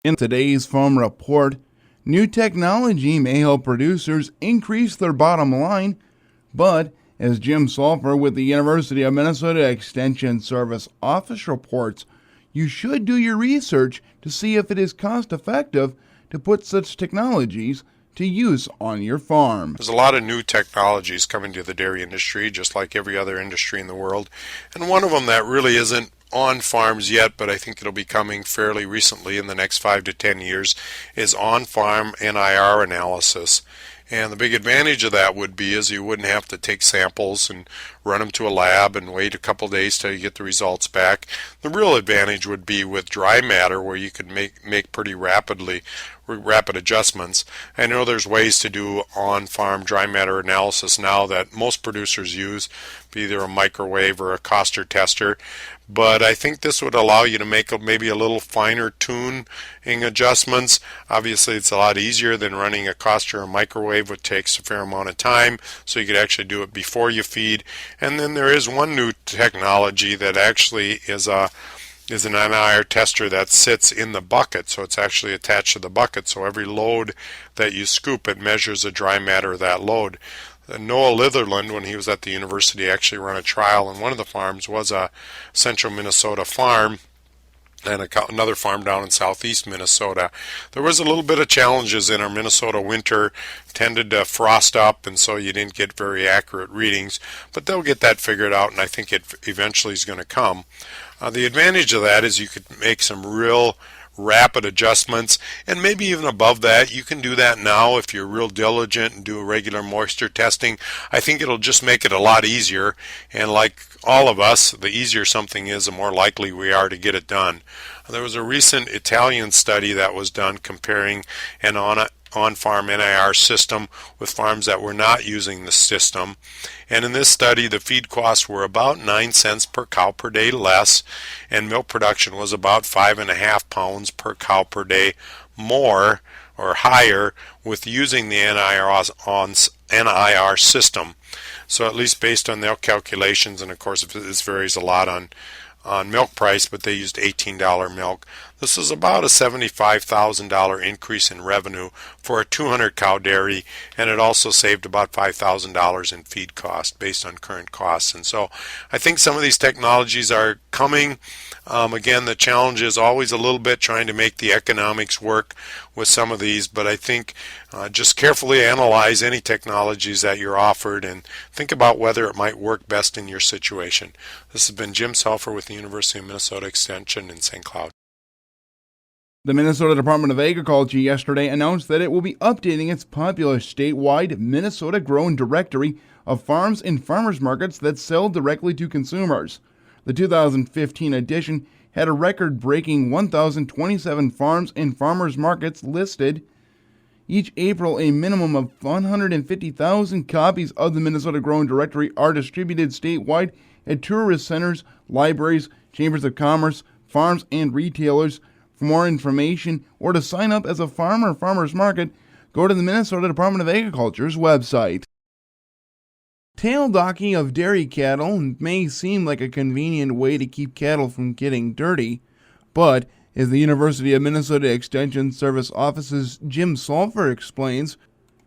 In today's Farm Report, new technology may help producers increase their bottom line, but as Jim Sulphur with the University of Minnesota Extension Service Office reports, you should do your research to see if it is cost effective to put such technologies to use on your farm. There's a lot of new technologies coming to the dairy industry, just like every other industry in the world. And one of them that really isn't on farms yet, but I think it'll be coming fairly recently in the next 5 to 10 years, is on-farm NIR analysis. And the big advantage of that would be is you wouldn't have to take samples and run them to a lab and wait a couple days till you get the results back. The real advantage would be with dry matter, where you can make pretty rapid adjustments. I know there's ways to do on-farm dry matter analysis now that most producers use, be either a microwave or a Koster tester, but I think this would allow you to make maybe a little finer tuning adjustments. Obviously it's a lot easier than running a Koster or a microwave, which takes a fair amount of time, so you could actually do it before you feed. And then there is one new technology that actually is an NIR tester that sits in the bucket, so it's actually attached to the bucket, so every load that you scoop, it measures the dry matter of that load. Noah Litherland, when he was at the university, actually ran a trial, and one of the farms was a central Minnesota farm and another farm down in southeast Minnesota. There was a little bit of challenges in our Minnesota winter, tended to frost up, and so you didn't get very accurate readings, but they'll get that figured out, and I think it eventually is going to come. The advantage of that is you could make some real rapid adjustments, and maybe even above that. You can do that now if you're real diligent and do a regular moisture testing. I think it'll just make it a lot easier, and like all of us, the easier something is, the more likely we are to get it done. There was a recent Italian study that was done comparing an on-farm NIR system with farms that were not using the system, and in this study the feed costs were about 9 cents per cow per day less, and milk production was about 5.5 pounds per cow per day more or higher with using the NIR system. So at least based on their calculations, and of course this varies a lot on milk price, but they used $18 milk. This is about a $75,000 increase in revenue for a 200 cow dairy, and it also saved about $5,000 in feed cost based on current costs. And so I think some of these technologies are coming. Again, the challenge is always a little bit trying to make the economics work with some of these, but I think just carefully analyze any technologies that you're offered and think about whether it might work best in your situation. This has been Jim Sulphur with the University of Minnesota Extension in St. Cloud. The Minnesota Department of Agriculture yesterday announced that it will be updating its popular statewide Minnesota-grown directory of farms and farmers markets that sell directly to consumers. The 2015 edition had a record-breaking 1,027 farms and farmers markets listed. Each April, a minimum of 150,000 copies of the Minnesota-grown directory are distributed statewide at tourist centers, libraries, chambers of commerce, farms, and retailers. For more information or to sign up as a farmer or farmer's market, go to the Minnesota Department of Agriculture's website. Tail docking of dairy cattle may seem like a convenient way to keep cattle from getting dirty, but as the University of Minnesota Extension Service Office's Jim Sulphur explains,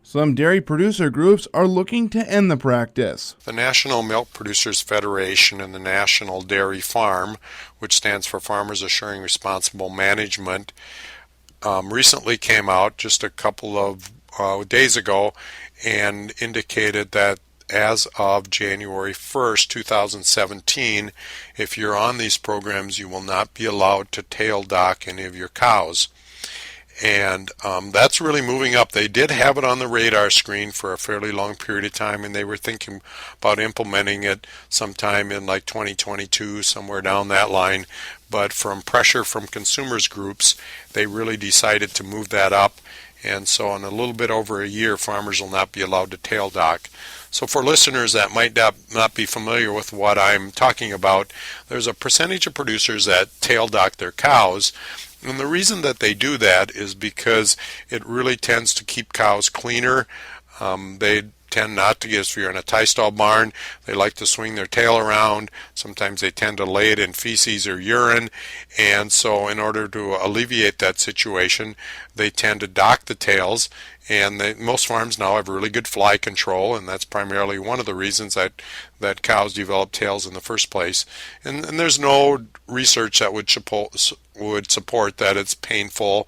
some dairy producer groups are looking to end the practice. The National Milk Producers Federation and the National Dairy Farm, which stands for Farmers Assuring Responsible Management, recently came out just a couple of days ago and indicated that as of January 1st, 2017, if you're on these programs, you will not be allowed to tail dock any of your cows. And that's really moving up. They did have it on the radar screen for a fairly long period of time, and they were thinking about implementing it sometime in like 2022, somewhere down that line. But from pressure from consumers groups, they really decided to move that up. And so in a little bit over a year, farmers will not be allowed to tail dock. So for listeners that might not be familiar with what I'm talking about, there's a percentage of producers that tail dock their cows. And the reason that they do that is because it really tends to keep cows cleaner. They tend not to get, if you're in a tie stall barn, they like to swing their tail around. Sometimes they tend to lay it in feces or urine. And so in order to alleviate that situation, they tend to dock the tails. And most farms now have really good fly control, and that's primarily one of the reasons that cows develop tails in the first place. And there's no research that would support that it's painful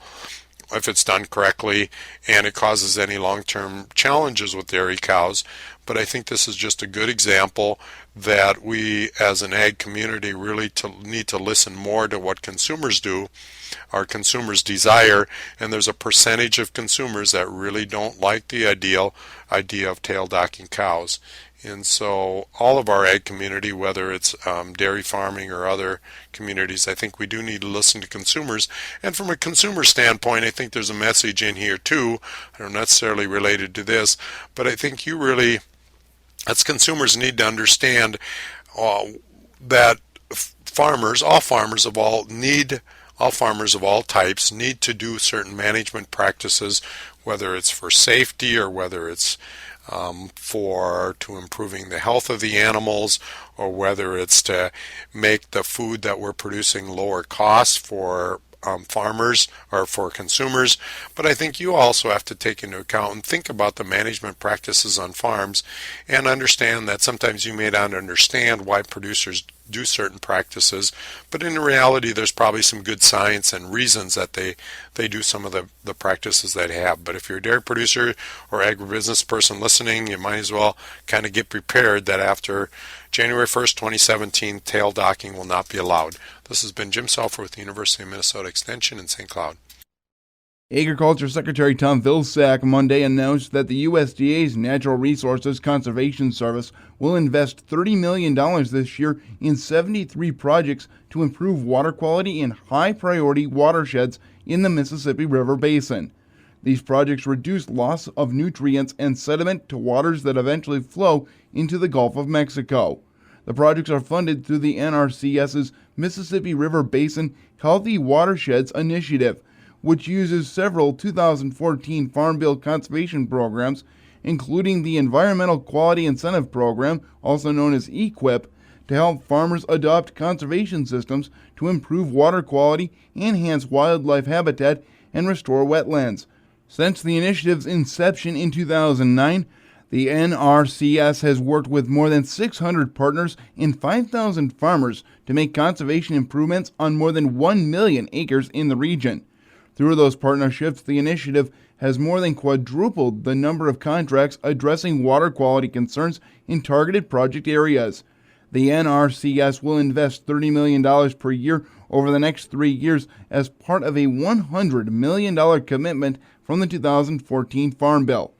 if it's done correctly and it causes any long-term challenges with dairy cows. But I think this is just a good example that we as an ag community really need to listen more to what consumers do, our consumers desire, and there's a percentage of consumers that really don't like the idea of tail docking cows. And so all of our ag community, whether it's dairy farming or other communities, I think we do need to listen to consumers. And from a consumer standpoint, I think there's a message in here too, I don't necessarily related to this, but I think you really, as consumers, need to understand that all farmers of all types need to do certain management practices, whether it's for safety or whether it's to improving the health of the animals, or whether it's to make the food that we're producing lower cost for farmers or for consumers. But I think you also have to take into account and think about the management practices on farms and understand that sometimes you may not understand why producers do certain practices, but in reality there's probably some good science and reasons that they do some of the practices that they have. But if you're a dairy producer or agribusiness person listening, you might as well kind of get prepared that after January 1st, 2017, tail docking will not be allowed. This has been Jim Selfer with the University of Minnesota Extension in St. Cloud. Agriculture Secretary Tom Vilsack Monday announced that the USDA's Natural Resources Conservation Service will invest $30 million this year in 73 projects to improve water quality in high-priority watersheds in the Mississippi River Basin. These projects reduce loss of nutrients and sediment to waters that eventually flow into the Gulf of Mexico. The projects are funded through the NRCS's Mississippi River Basin Healthy Watersheds Initiative, which uses several 2014 Farm Bill conservation programs, including the Environmental Quality Incentive Program, also known as EQIP, to help farmers adopt conservation systems to improve water quality, enhance wildlife habitat, and restore wetlands. Since the initiative's inception in 2009, the NRCS has worked with more than 600 partners and 5,000 farmers to make conservation improvements on more than 1 million acres in the region. Through those partnerships, the initiative has more than quadrupled the number of contracts addressing water quality concerns in targeted project areas. The NRCS will invest $30 million per year over the next 3 years as part of a $100 million commitment from the 2014 Farm Bill.